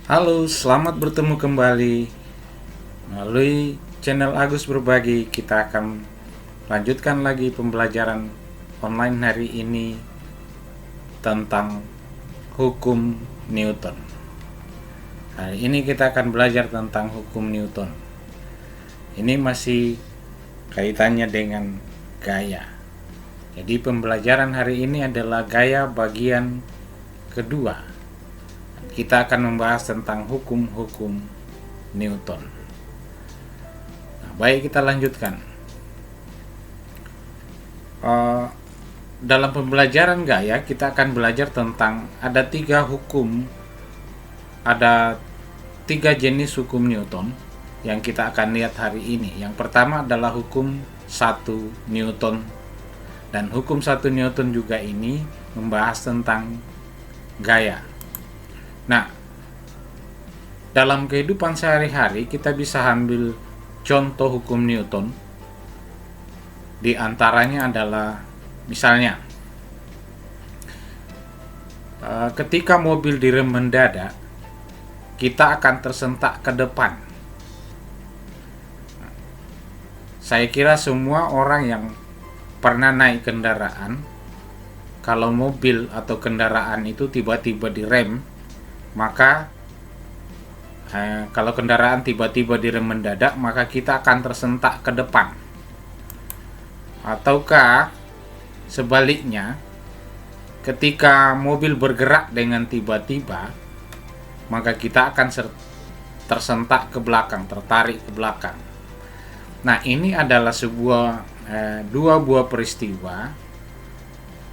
Halo, selamat bertemu kembali melalui channel Agus Berbagi. Kita akan lanjutkan lagi pembelajaran online hari ini tentang hukum Newton. Hari ini kita akan belajar tentang hukum Newton. Ini masih kaitannya dengan gaya. Jadi pembelajaran hari ini adalah gaya bagian kedua. Kita akan membahas tentang hukum-hukum Newton. Nah, baik, kita lanjutkan. Dalam pembelajaran gaya kita akan belajar tentang ada 3 jenis hukum Newton yang kita akan lihat hari ini. Yang pertama adalah hukum 1 Newton, dan hukum 1 Newton juga ini membahas tentang gaya. Nah, dalam kehidupan sehari-hari kita bisa ambil contoh hukum Newton. Di antaranya adalah misalnya ketika mobil direm mendadak, kita akan tersentak ke depan. Saya kira semua orang yang pernah naik kendaraan, kalau mobil atau kendaraan itu tiba-tiba direm, maka kalau kendaraan tiba-tiba direm mendadak, maka kita akan tersentak ke depan. Ataukah sebaliknya, ketika mobil bergerak dengan tiba-tiba, maka kita akan tersentak ke belakang, tertarik ke belakang. Nah, ini adalah dua buah peristiwa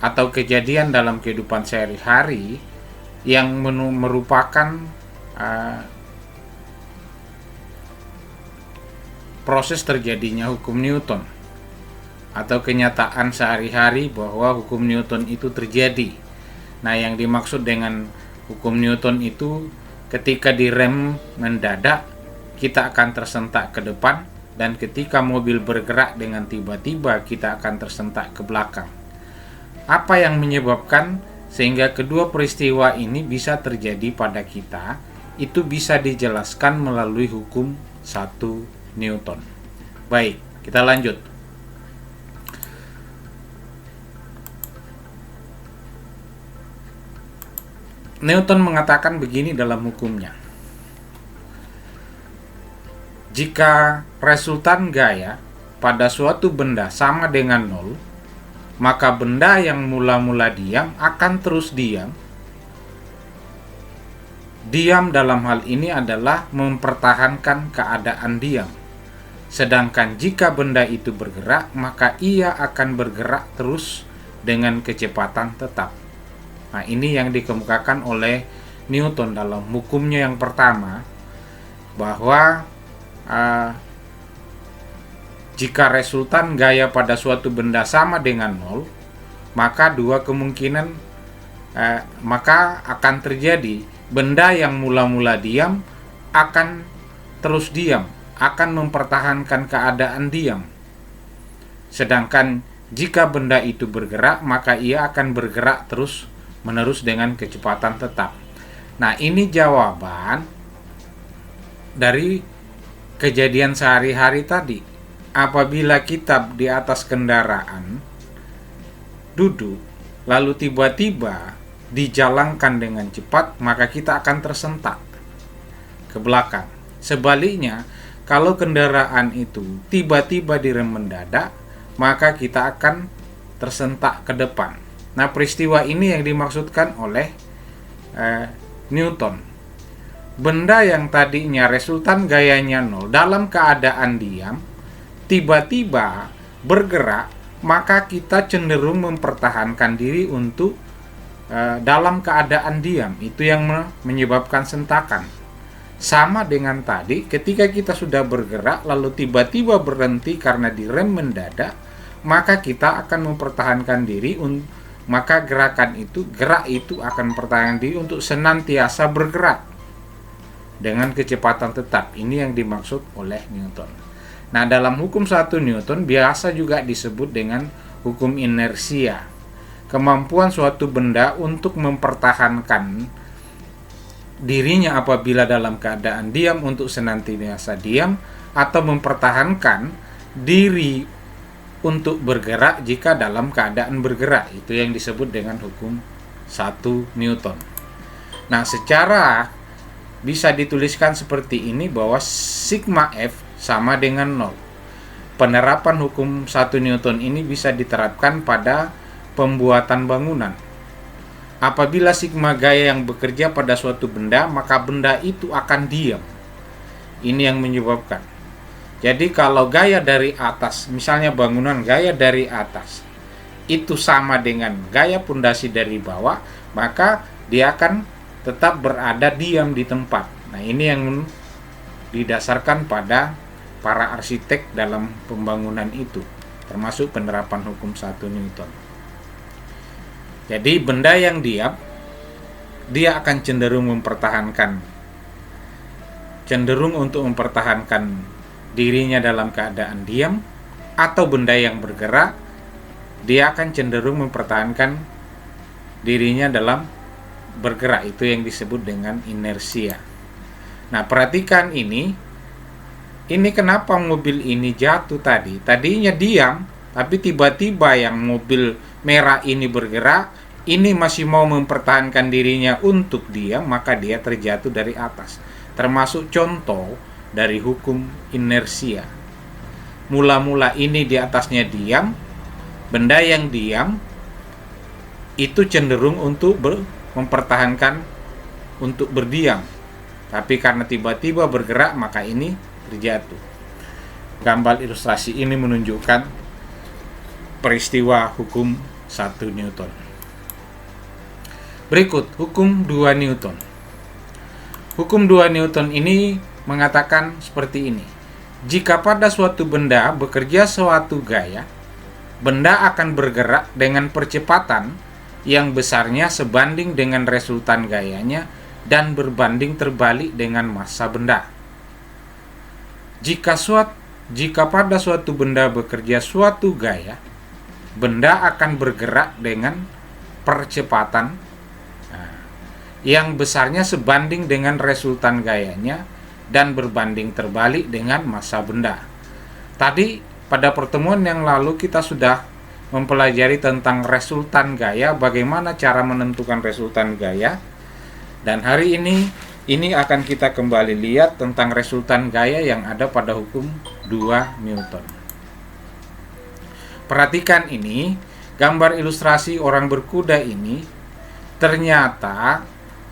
atau kejadian dalam kehidupan sehari-hari yang merupakan proses terjadinya hukum Newton atau kenyataan sehari-hari bahwa hukum Newton itu terjadi. Nah, yang dimaksud dengan hukum Newton itu ketika direm mendadak, kita akan tersentak ke depan, dan ketika mobil bergerak dengan tiba-tiba, kita akan tersentak ke belakang. Apa yang menyebabkan sehingga kedua peristiwa ini bisa terjadi pada kita, itu bisa dijelaskan melalui hukum 1 Newton. Baik, kita lanjut. Newton mengatakan begini dalam hukumnya. Jika resultan gaya pada suatu benda sama dengan 0, maka benda yang mula-mula diam akan terus diam. Diam dalam hal ini adalah mempertahankan keadaan diam. Sedangkan jika benda itu bergerak, maka ia akan bergerak terus dengan kecepatan tetap. Nah, ini yang dikemukakan oleh Newton dalam hukumnya yang pertama, bahwa jika resultan gaya pada suatu benda sama dengan 0, maka maka akan terjadi benda yang mula-mula diam akan terus diam, akan mempertahankan keadaan diam. Sedangkan jika benda itu bergerak, maka ia akan bergerak terus menerus dengan kecepatan tetap. Nah, ini jawaban dari kejadian sehari-hari tadi. Apabila kita di atas kendaraan duduk, lalu tiba-tiba dijalankan dengan cepat, maka kita akan tersentak ke belakang. Sebaliknya, kalau kendaraan itu tiba-tiba direm mendadak, maka kita akan tersentak ke depan. Nah, peristiwa ini yang dimaksudkan oleh Newton. Benda yang tadinya resultan gayanya 0 dalam keadaan diam, tiba-tiba bergerak, maka kita cenderung mempertahankan diri untuk dalam keadaan diam. Itu yang menyebabkan sentakan. Sama dengan tadi, ketika kita sudah bergerak lalu tiba-tiba berhenti karena direm mendadak, maka kita akan mempertahankan diri, maka gerak itu akan mempertahankan diri untuk senantiasa bergerak dengan kecepatan tetap. Ini yang dimaksud oleh Newton. Nah, dalam hukum 1 Newton biasa juga disebut dengan hukum inersia. Kemampuan suatu benda untuk mempertahankan dirinya apabila dalam keadaan diam untuk senantiasa diam, atau mempertahankan diri untuk bergerak jika dalam keadaan bergerak. Itu yang disebut dengan hukum 1 Newton. Nah, secara bisa dituliskan seperti ini bahwa sigma F sama dengan 0. Penerapan hukum 1 Newton ini bisa diterapkan pada pembuatan bangunan. Apabila sigma gaya yang bekerja pada suatu benda, maka benda itu akan diam. Ini yang menyebabkan. Jadi kalau gaya dari atas, misalnya bangunan gaya dari atas, itu sama dengan gaya pondasi dari bawah, maka dia akan tetap berada diam di tempat. Nah, ini yang didasarkan pada para arsitek dalam pembangunan itu, termasuk penerapan hukum 1 Newton. Jadi benda yang diam, dia akan cenderung untuk mempertahankan dirinya dalam keadaan diam, atau benda yang bergerak, dia akan cenderung mempertahankan dirinya dalam bergerak. Itu yang disebut dengan inersia. Nah, perhatikan ini kenapa mobil ini jatuh tadi. Tadinya diam, tapi tiba-tiba yang mobil merah ini bergerak, ini masih mau mempertahankan dirinya untuk diam, maka dia terjatuh dari atas. Termasuk contoh dari hukum inersia. Mula-mula ini di atasnya diam, benda yang diam itu cenderung untuk mempertahankan untuk berdiam. Tapi karena tiba-tiba bergerak, maka ini terjatuh. Gambar ilustrasi ini menunjukkan peristiwa hukum 1 Newton. Berikut hukum 2 Newton. Hukum 2 Newton ini mengatakan seperti ini. Jika pada suatu benda bekerja suatu gaya, benda akan bergerak dengan percepatan yang besarnya sebanding dengan resultan gayanya dan berbanding terbalik dengan massa benda. Jika pada suatu benda bekerja suatu gaya, benda akan bergerak dengan percepatan yang besarnya sebanding dengan resultan gayanya dan berbanding terbalik dengan massa benda. Tadi pada pertemuan yang lalu kita sudah mempelajari tentang resultan gaya, bagaimana cara menentukan resultan gaya. Dan hari ini akan kita kembali lihat tentang resultan gaya yang ada pada hukum 2 Newton. Perhatikan ini, gambar ilustrasi orang berkuda ini ternyata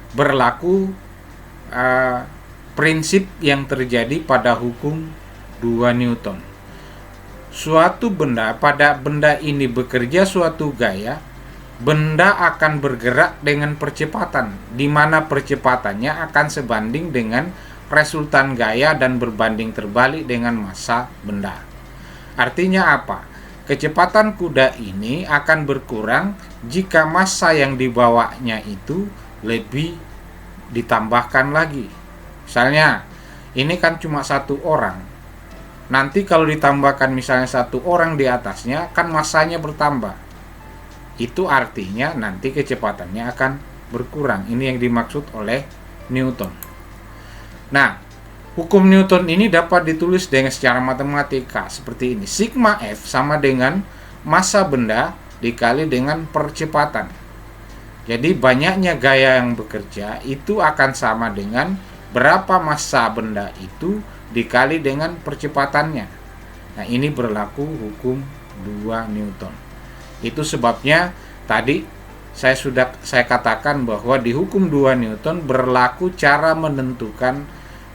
berlaku prinsip yang terjadi pada hukum 2 Newton. Suatu benda, pada benda ini bekerja suatu gaya, benda akan bergerak dengan percepatan, di mana percepatannya akan sebanding dengan resultan gaya dan berbanding terbalik dengan massa benda. Artinya apa? Kecepatan kuda ini akan berkurang jika massa yang dibawanya itu lebih ditambahkan lagi. Misalnya, ini kan cuma satu orang. Nanti kalau ditambahkan misalnya satu orang di atasnya, kan massanya bertambah. Itu artinya nanti kecepatannya akan berkurang. Ini yang dimaksud oleh Newton. Nah, hukum Newton ini dapat ditulis dengan secara matematika seperti ini. Sigma F sama dengan massa benda dikali dengan percepatan. Jadi banyaknya gaya yang bekerja itu akan sama dengan berapa massa benda itu dikali dengan percepatannya. Nah, ini berlaku hukum 2 Newton. Itu sebabnya tadi saya katakan bahwa di hukum 2 Newton berlaku cara menentukan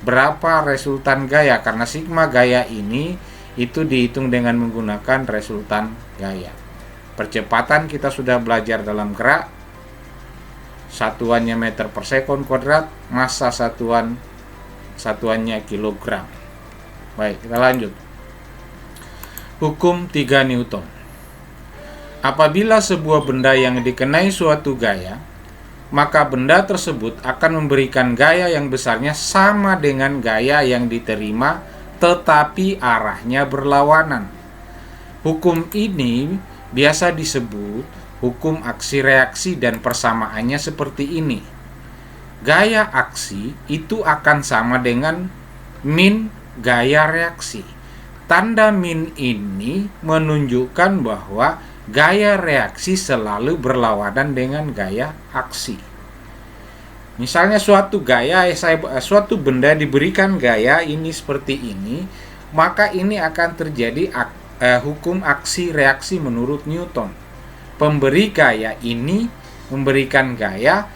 berapa resultan gaya, karena sigma gaya ini itu dihitung dengan menggunakan resultan gaya. Percepatan kita sudah belajar dalam gerak, satuannya meter per sekon kuadrat, massa satuannya kilogram. Baik, kita lanjut. Hukum 3 Newton. Apabila sebuah benda yang dikenai suatu gaya, maka benda tersebut akan memberikan gaya yang besarnya sama dengan gaya yang diterima, tetapi arahnya berlawanan. Hukum ini biasa disebut hukum aksi reaksi dan persamaannya seperti ini. gaya aksi itu akan sama dengan min gaya reaksi. Tanda min ini menunjukkan bahwa gaya reaksi selalu berlawanan dengan gaya aksi. Misalnya suatu benda diberikan gaya ini seperti ini, maka ini akan terjadi hukum aksi reaksi menurut Newton. Pemberi gaya ini memberikan gaya,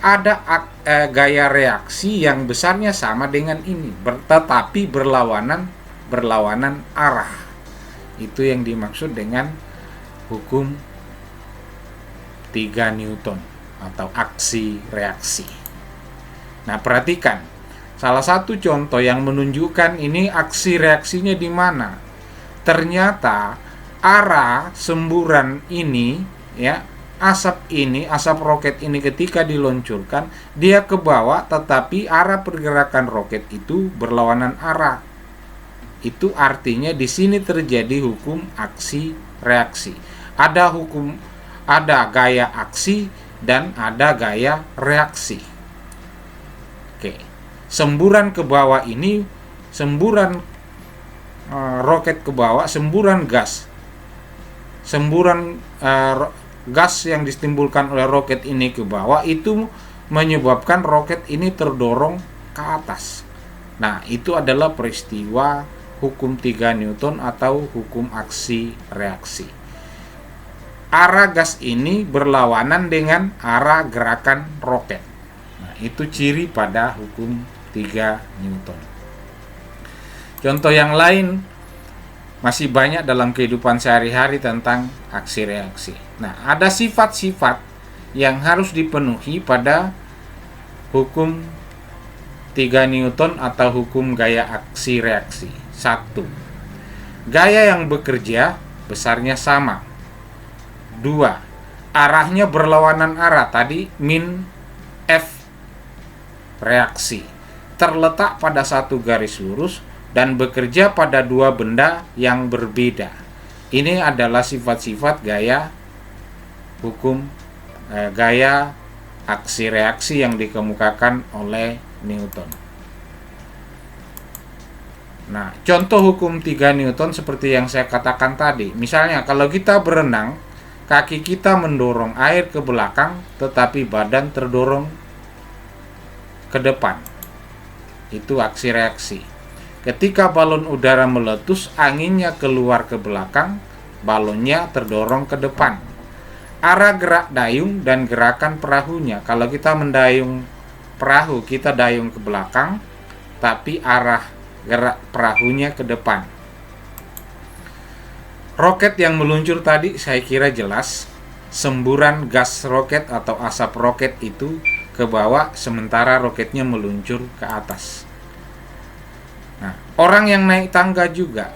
ada gaya reaksi yang besarnya sama dengan ini, tetapi berlawanan arah. Itu yang dimaksud dengan hukum 3 Newton atau aksi reaksi. Nah, perhatikan salah satu contoh yang menunjukkan ini aksi reaksinya di mana. Ternyata arah semburan ini, ya, asap roket ini ketika diluncurkan dia ke bawah, tetapi arah pergerakan roket itu berlawanan arah. Itu artinya di sini terjadi hukum aksi reaksi. Ada gaya aksi dan ada gaya reaksi. Oke. Semburan ke bawah ini, semburan roket ke bawah, semburan gas yang ditimbulkan oleh roket ini ke bawah itu menyebabkan roket ini terdorong ke atas. Nah, itu adalah peristiwa hukum 3 Newton atau hukum aksi reaksi. Arah gas ini berlawanan dengan arah gerakan roket. Nah, itu ciri pada hukum 3 Newton. Contoh yang lain masih banyak dalam kehidupan sehari-hari tentang aksi reaksi. Nah, ada sifat-sifat yang harus dipenuhi pada hukum 3 Newton atau hukum gaya aksi reaksi. 1. Gaya yang bekerja besarnya sama. 2. Arahnya berlawanan arah, tadi min F reaksi. Terletak pada satu garis lurus dan bekerja pada dua benda yang berbeda. Ini adalah sifat-sifat gaya gaya aksi reaksi yang dikemukakan oleh Newton. Nah, contoh hukum 3 Newton seperti yang saya katakan tadi. Misalnya kalau kita berenang, kaki kita mendorong air ke belakang, tetapi badan terdorong ke depan. Itu aksi reaksi. Ketika balon udara meletus, anginnya keluar ke belakang, balonnya terdorong ke depan. Arah gerak dayung dan gerakan perahunya. Kalau kita mendayung perahu, kita dayung ke belakang, tapi arah gerak perahunya ke depan. Roket yang meluncur tadi saya kira jelas. Semburan gas roket atau asap roket itu ke bawah, sementara roketnya meluncur ke atas. Nah, orang yang naik tangga juga,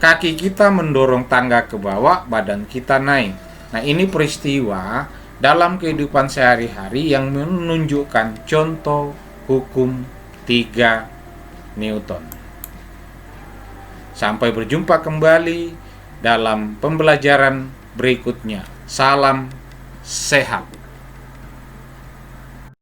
kaki kita mendorong tangga ke bawah, badan kita naik. Nah, ini peristiwa dalam kehidupan sehari-hari yang menunjukkan contoh hukum 3 Newton. Sampai berjumpa kembali dalam pembelajaran berikutnya. Salam sehat.